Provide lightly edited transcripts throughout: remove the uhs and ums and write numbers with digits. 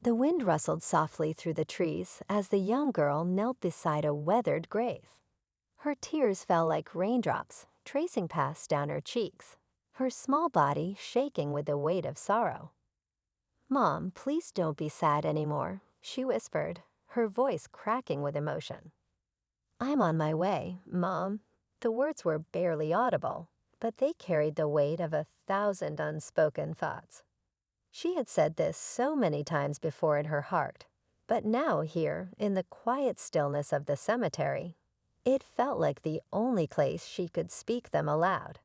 The wind rustled softly through the trees as the young girl knelt beside a weathered grave. Her tears fell like raindrops, tracing paths down her cheeks, her small body shaking with the weight of sorrow. "Mom, please don't be sad anymore," she whispered, her voice cracking with emotion. "I'm on my way, Mom." The words were barely audible, but they carried the weight of 1,000 unspoken thoughts. She had said this so many times before in her heart, but now here, in the quiet stillness of the cemetery, it felt like the only place she could speak them aloud.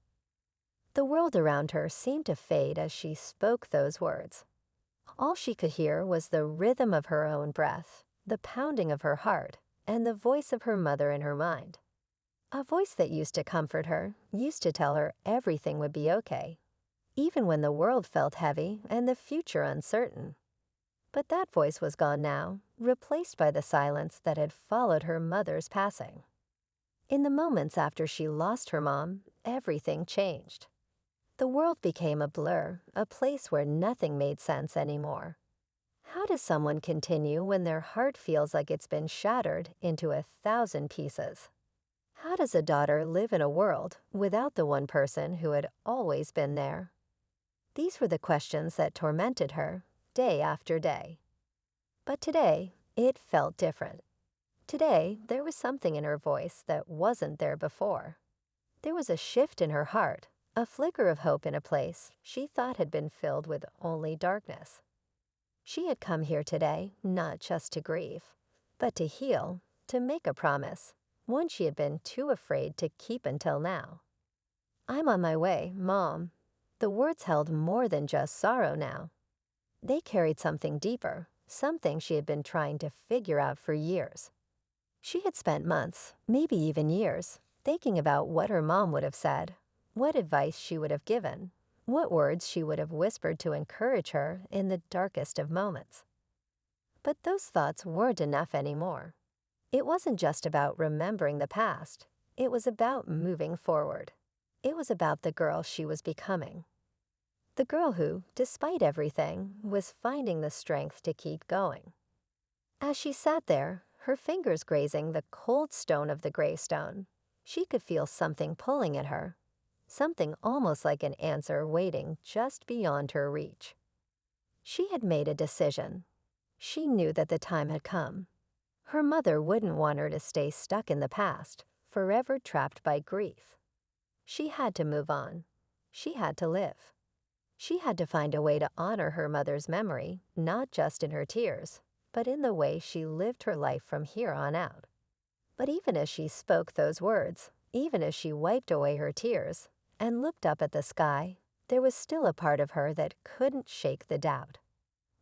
The world around her seemed to fade as she spoke those words. All she could hear was the rhythm of her own breath, the pounding of her heart, and the voice of her mother in her mind. A voice that used to comfort her, used to tell her everything would be okay, even when the world felt heavy and the future uncertain. But that voice was gone now, replaced by the silence that had followed her mother's passing. In the moments after she lost her mom, everything changed. The world became a blur, a place where nothing made sense anymore. How does someone continue when their heart feels like it's been shattered into 1,000 pieces? How does a daughter live in a world without the one person who had always been there? These were the questions that tormented her day after day. But today, it felt different. Today, there was something in her voice that wasn't there before. There was a shift in her heart, a flicker of hope in a place she thought had been filled with only darkness. She had come here today not just to grieve, but to heal, to make a promise, one she had been too afraid to keep until now. "I'm on my way, Mom." The words held more than just sorrow now. They carried something deeper, something she had been trying to figure out for years. She had spent months, maybe even years, thinking about what her mom would have said, what advice she would have given, what words she would have whispered to encourage her in the darkest of moments. But those thoughts weren't enough anymore. It wasn't just about remembering the past. It was about moving forward. It was about the girl she was becoming. The girl who, despite everything, was finding the strength to keep going. As she sat there, her fingers grazing the cold stone of the gravestone, she could feel something pulling at her, something almost like an answer waiting just beyond her reach. She had made a decision. She knew that the time had come. Her mother wouldn't want her to stay stuck in the past, forever trapped by grief. She had to move on. She had to live. She had to find a way to honor her mother's memory, not just in her tears, but in the way she lived her life from here on out. But even as she spoke those words, even as she wiped away her tears and looked up at the sky, there was still a part of her that couldn't shake the doubt.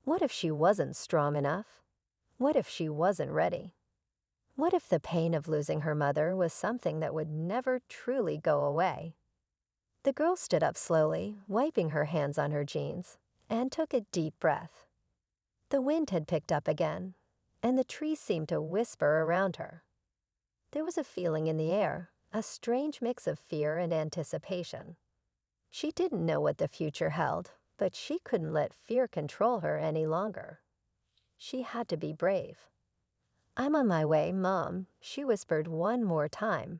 What if she wasn't strong enough? What if she wasn't ready? What if the pain of losing her mother was something that would never truly go away? The girl stood up slowly, wiping her hands on her jeans, and took a deep breath. The wind had picked up again, and the trees seemed to whisper around her. There was a feeling in the air, a strange mix of fear and anticipation. She didn't know what the future held, but she couldn't let fear control her any longer. She had to be brave. "I'm on my way, Mom," she whispered one more time,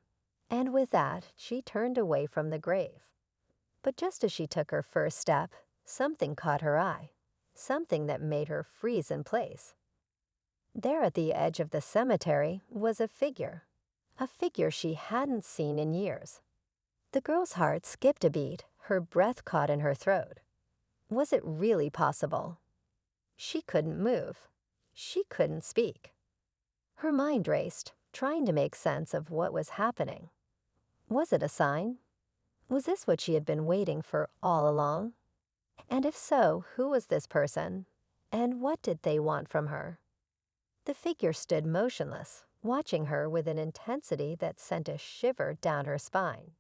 and with that, she turned away from the grave. But just as she took her first step, something caught her eye, something that made her freeze in place. There at the edge of the cemetery was a figure she hadn't seen in years. The girl's heart skipped a beat, her breath caught in her throat. Was it really possible? She couldn't move. She couldn't speak. Her mind raced, trying to make sense of what was happening. Was it a sign? Was this what she had been waiting for all along? And if so, who was this person? And what did they want from her? The figure stood motionless, watching her with an intensity that sent a shiver down her spine.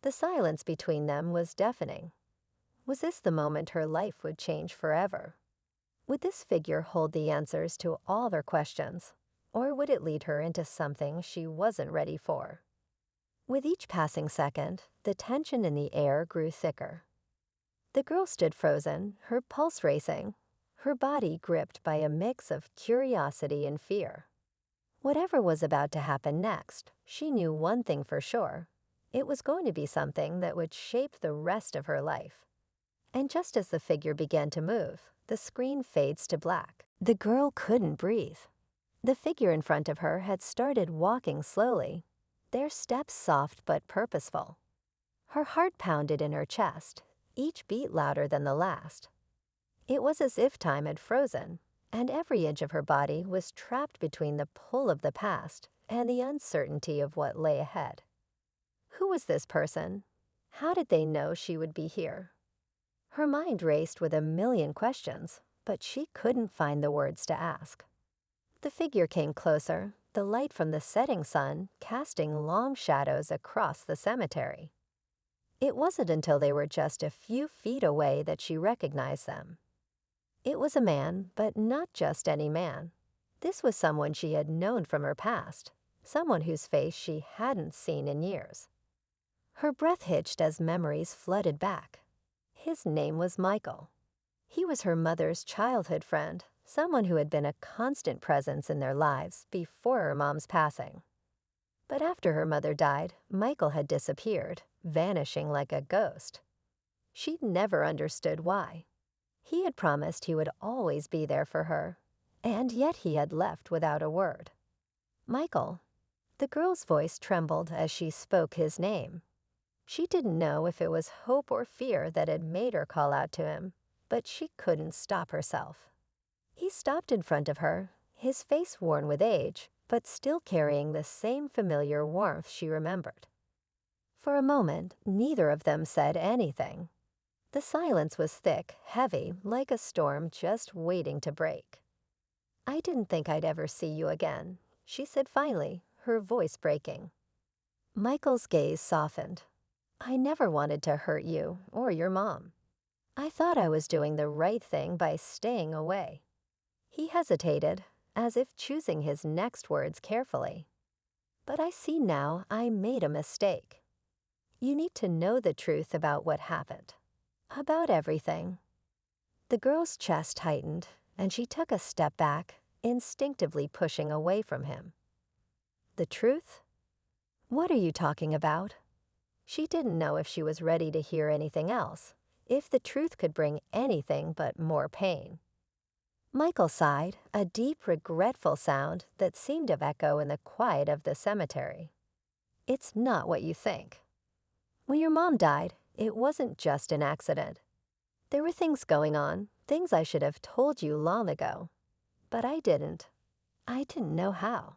The silence between them was deafening. Was this the moment her life would change forever? Would this figure hold the answers to all her questions, or would it lead her into something she wasn't ready for? With each passing second, the tension in the air grew thicker. The girl stood frozen, her pulse racing, her body gripped by a mix of curiosity and fear. Whatever was about to happen next, she knew one thing for sure. It was going to be something that would shape the rest of her life. And just as the figure began to move, the screen fades to black. The girl couldn't breathe. The figure in front of her had started walking slowly, their steps soft but purposeful. Her heart pounded in her chest, each beat louder than the last. It was as if time had frozen, and every inch of her body was trapped between the pull of the past and the uncertainty of what lay ahead. Who was this person? How did they know she would be here? Her mind raced with a million questions, but she couldn't find the words to ask. The figure came closer, the light from the setting sun casting long shadows across the cemetery. It wasn't until they were just a few feet away that she recognized them. It was a man, but not just any man. This was someone she had known from her past, someone whose face she hadn't seen in years. Her breath hitched as memories flooded back. His name was Michael. He was her mother's childhood friend, someone who had been a constant presence in their lives before her mom's passing. But after her mother died, Michael had disappeared, vanishing like a ghost. She'd never understood why. He had promised he would always be there for her, and yet he had left without a word. Michael. The girl's voice trembled as she spoke his name. She didn't know if it was hope or fear that had made her call out to him, but she couldn't stop herself. He stopped in front of her, his face worn with age, but still carrying the same familiar warmth she remembered. For a moment, neither of them said anything. The silence was thick, heavy, like a storm just waiting to break. "I didn't think I'd ever see you again," she said finally, her voice breaking. Michael's gaze softened. "I never wanted to hurt you or your mom. I thought I was doing the right thing by staying away." He hesitated, as if choosing his next words carefully. "But I see now I made a mistake. You need to know the truth about what happened. About everything." The girl's chest tightened, and she took a step back, instinctively pushing away from him. "The truth? What are you talking about?" She didn't know if she was ready to hear anything else, if the truth could bring anything but more pain. Michael sighed, a deep, regretful sound that seemed to echo in the quiet of the cemetery. "It's not what you think. When your mom died, it wasn't just an accident. There were things going on, things I should have told you long ago. But I didn't. I didn't know how."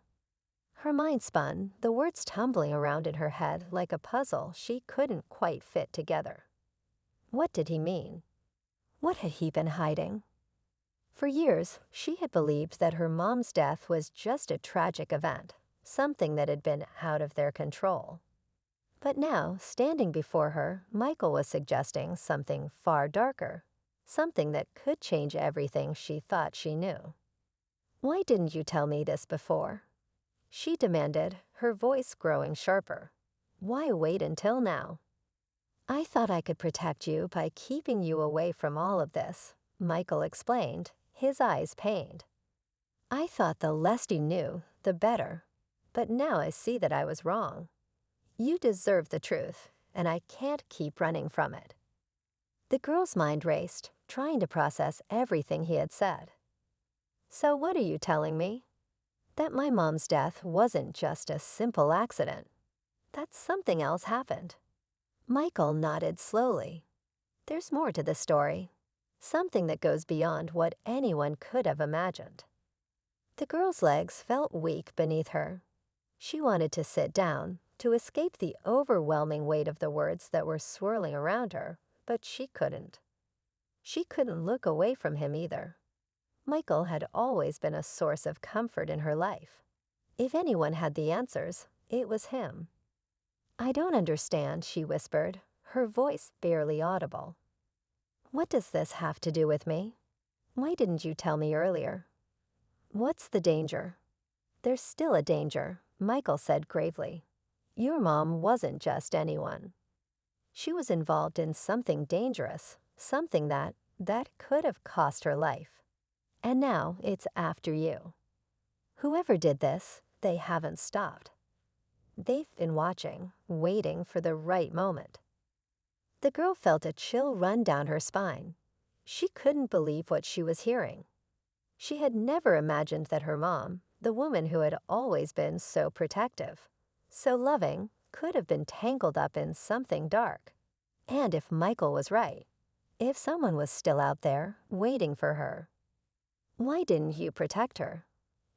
Her mind spun, the words tumbling around in her head like a puzzle she couldn't quite fit together. What did he mean? What had he been hiding? For years, she had believed that her mom's death was just a tragic event, something that had been out of their control. But now, standing before her, Michael was suggesting something far darker, something that could change everything she thought she knew. "Why didn't you tell me this before?" she demanded, her voice growing sharper. "Why wait until now?" "I thought I could protect you by keeping you away from all of this," Michael explained, his eyes pained. "I thought the less you knew, the better. But now I see that I was wrong. You deserve the truth, and I can't keep running from it." The girl's mind raced, trying to process everything he had said. "So what are you telling me? That my mom's death wasn't just a simple accident. That something else happened." Michael nodded slowly. "There's more to the story. Something that goes beyond what anyone could have imagined." The girl's legs felt weak beneath her. She wanted to sit down, to escape the overwhelming weight of the words that were swirling around her, but she couldn't. She couldn't look away from him either. Michael had always been a source of comfort in her life. If anyone had the answers, it was him. "I don't understand," she whispered, her voice barely audible. "What does this have to do with me? Why didn't you tell me earlier?" "What's the danger?" "There's still a danger," Michael said gravely. "Your mom wasn't just anyone. She was involved in something dangerous, something that could have cost her life." And now it's after you. Whoever did this, they haven't stopped. They've been watching, waiting for the right moment. The girl felt a chill run down her spine. She couldn't believe what she was hearing. She had never imagined that her mom, the woman who had always been so protective, so loving, could have been tangled up in something dark. And if Michael was right, if someone was still out there, waiting for her. "Why didn't you protect her?"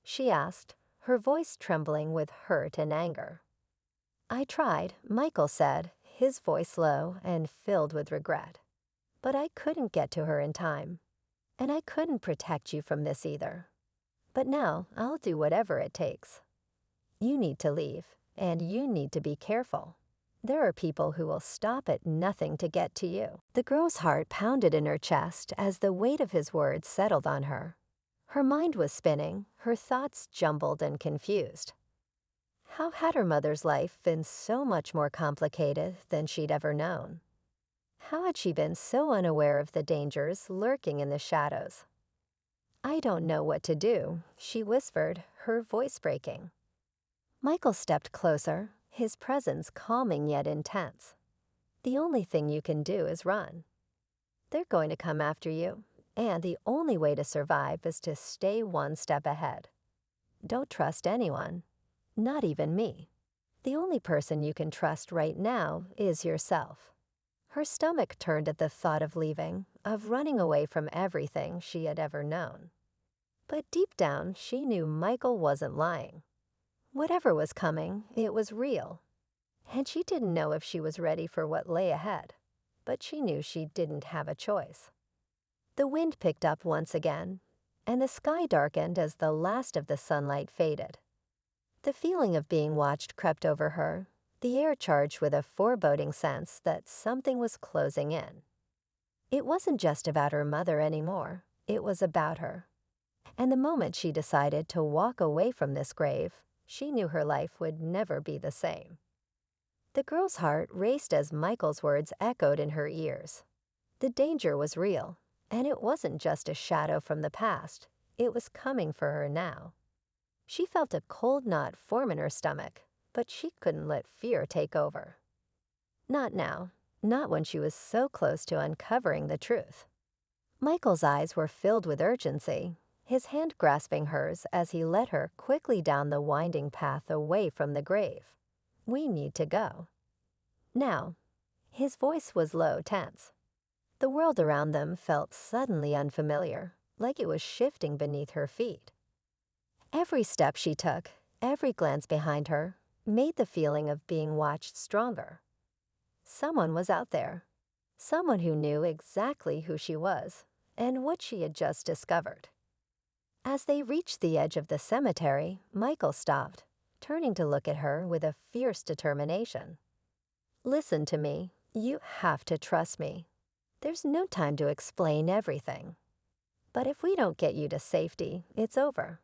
she asked, her voice trembling with hurt and anger. "I tried," Michael said, his voice low and filled with regret. "But I couldn't get to her in time. And I couldn't protect you from this either. But now I'll do whatever it takes. You need to leave, and you need to be careful. There are people who will stop at nothing to get to you." The girl's heart pounded in her chest as the weight of his words settled on her. Her mind was spinning, her thoughts jumbled and confused. How had her mother's life been so much more complicated than she'd ever known? How had she been so unaware of the dangers lurking in the shadows? "I don't know what to do," she whispered, her voice breaking. Michael stepped closer, his presence calming yet intense. "The only thing you can do is run. They're going to come after you, and the only way to survive is to stay one step ahead. Don't trust anyone, not even me. The only person you can trust right now is yourself." Her stomach turned at the thought of leaving, of running away from everything she had ever known. But deep down, she knew Michael wasn't lying. Whatever was coming, it was real. And she didn't know if she was ready for what lay ahead, but she knew she didn't have a choice. The wind picked up once again, and the sky darkened as the last of the sunlight faded. The feeling of being watched crept over her, the air charged with a foreboding sense that something was closing in. It wasn't just about her mother anymore, it was about her. And the moment she decided to walk away from this grave, she knew her life would never be the same. The girl's heart raced as Michael's words echoed in her ears. The danger was real, and it wasn't just a shadow from the past, it was coming for her now. She felt a cold knot form in her stomach, but she couldn't let fear take over. Not now, not when she was so close to uncovering the truth. Michael's eyes were filled with urgency, his hand grasping hers as he led her quickly down the winding path away from the grave. "We need to go. Now." His voice was low, tense. The world around them felt suddenly unfamiliar, like it was shifting beneath her feet. Every step she took, every glance behind her, made the feeling of being watched stronger. Someone was out there. Someone who knew exactly who she was and what she had just discovered. As they reached the edge of the cemetery, Michael stopped, turning to look at her with a fierce determination. "Listen to me. You have to trust me. There's no time to explain everything. But if we don't get you to safety, it's over.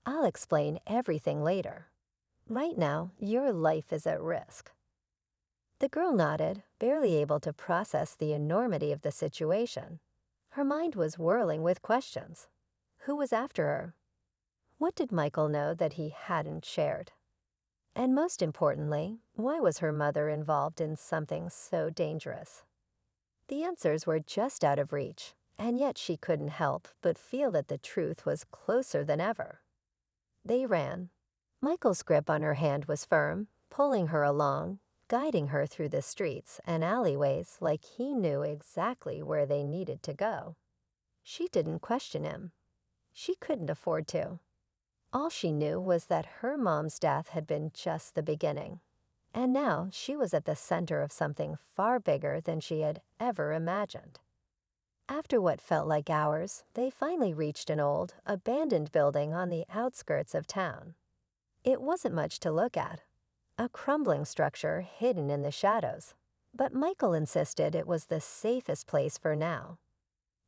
I'll explain everything later. Right now, your life is at risk." The girl nodded, barely able to process the enormity of the situation. Her mind was whirling with questions. Who was after her? What did Michael know that he hadn't shared? And most importantly, why was her mother involved in something so dangerous? The answers were just out of reach, and yet she couldn't help but feel that the truth was closer than ever. They ran. Michael's grip on her hand was firm, pulling her along, guiding her through the streets and alleyways like he knew exactly where they needed to go. She didn't question him. She couldn't afford to. All she knew was that her mom's death had been just the beginning, and now she was at the center of something far bigger than she had ever imagined. After what felt like hours, they finally reached an old, abandoned building on the outskirts of town. It wasn't much to look at, a crumbling structure hidden in the shadows, but Michael insisted it was the safest place for now.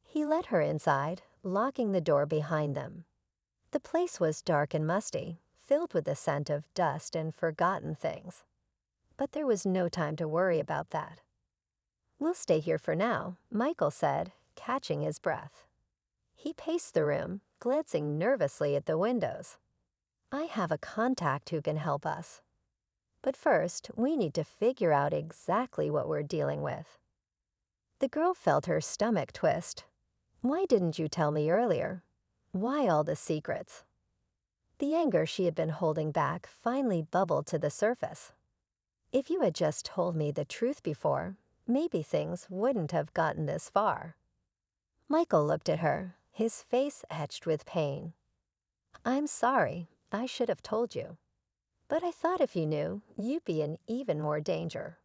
He led her inside, locking the door behind them. The place was dark and musty, filled with the scent of dust and forgotten things. But there was no time to worry about that. "We'll stay here for now," Michael said, catching his breath. He paced the room, glancing nervously at the windows. "I have a contact who can help us. But first, we need to figure out exactly what we're dealing with." The girl felt her stomach twist. "Why didn't you tell me earlier? Why all the secrets?" The anger she had been holding back finally bubbled to the surface. "If you had just told me the truth before, maybe things wouldn't have gotten this far." Michael looked at her, his face etched with pain. "I'm sorry. I should have told you. But I thought if you knew, you'd be in even more danger.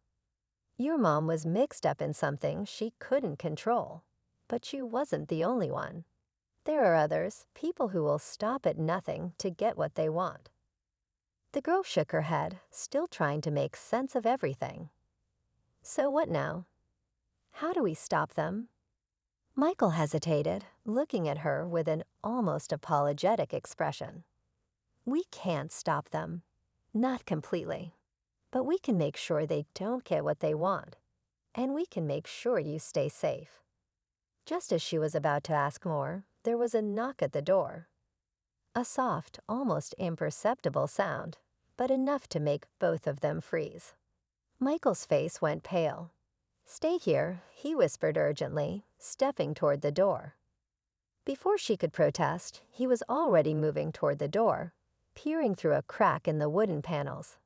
Your mom was mixed up in something she couldn't control, but she wasn't the only one. There are others, people who will stop at nothing to get what they want." The girl shook her head, still trying to make sense of everything. "So what now? How do we stop them?" Michael hesitated, looking at her with an almost apologetic expression. "We can't stop them. Not completely. But we can make sure they don't get what they want. And we can make sure you stay safe." Just as she was about to ask more, there was a knock at the door. A soft, almost imperceptible sound, but enough to make both of them freeze. Michael's face went pale. "Stay here," he whispered urgently, stepping toward the door. Before she could protest, he was already moving toward the door, peering through a crack in the wooden panels.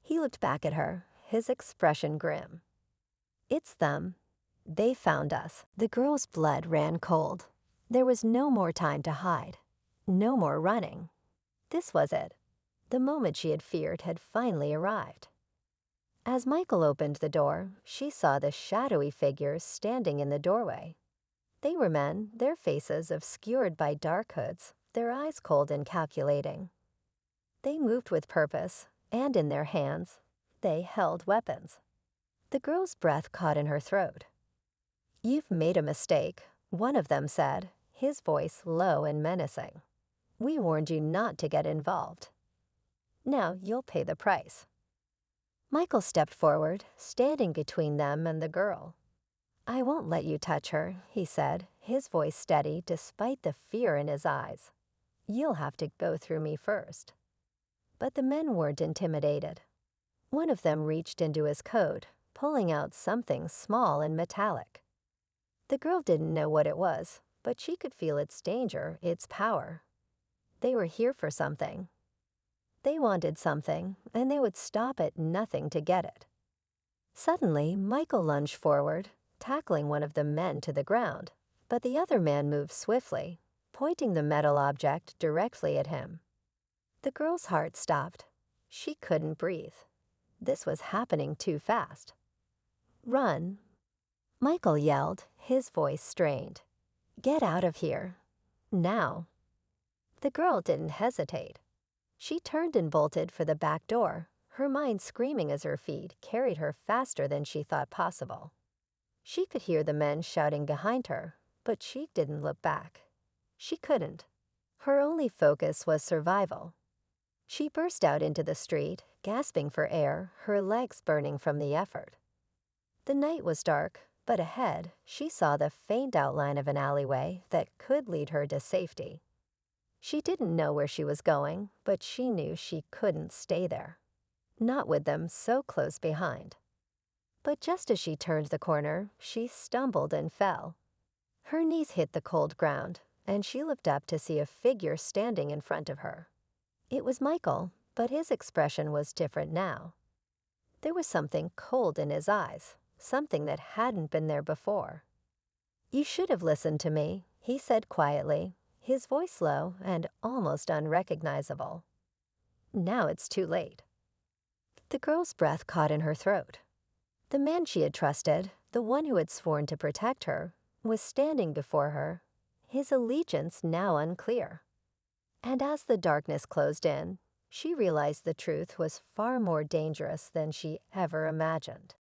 He looked back at her, his expression grim. "It's them. They found us." The girl's blood ran cold. There was no more time to hide. No more running. This was it. The moment she had feared had finally arrived. As Michael opened the door, she saw the shadowy figures standing in the doorway. They were men, their faces obscured by dark hoods, their eyes cold and calculating. They moved with purpose, and in their hands, they held weapons. The girl's breath caught in her throat. "You've made a mistake," one of them said, his voice low and menacing. "We warned you not to get involved. Now you'll pay the price." Michael stepped forward, standing between them and the girl. "I won't let you touch her," he said, his voice steady despite the fear in his eyes. "You'll have to go through me first." But the men weren't intimidated. One of them reached into his coat, pulling out something small and metallic. The girl didn't know what it was, but she could feel its danger, its power. They were here for something. They wanted something, and they would stop at nothing to get it. Suddenly, Michael lunged forward, tackling one of the men to the ground, but the other man moved swiftly, pointing the metal object directly at him. The girl's heart stopped. She couldn't breathe. This was happening too fast. "Run!" Michael yelled, his voice strained. "Get out of here. Now." The girl didn't hesitate. She turned and bolted for the back door, her mind screaming as her feet carried her faster than she thought possible. She could hear the men shouting behind her, but she didn't look back. She couldn't. Her only focus was survival. She burst out into the street, gasping for air, her legs burning from the effort. The night was dark, but ahead, she saw the faint outline of an alleyway that could lead her to safety. She didn't know where she was going, but she knew she couldn't stay there. Not with them so close behind. But just as she turned the corner, she stumbled and fell. Her knees hit the cold ground, and she looked up to see a figure standing in front of her. It was Michael, but his expression was different now. There was something cold in his eyes, something that hadn't been there before. "You should have listened to me," he said quietly, his voice low and almost unrecognizable. "Now it's too late." The girl's breath caught in her throat. The man she had trusted, the one who had sworn to protect her, was standing before her, his allegiance now unclear. And as the darkness closed in, she realized the truth was far more dangerous than she ever imagined.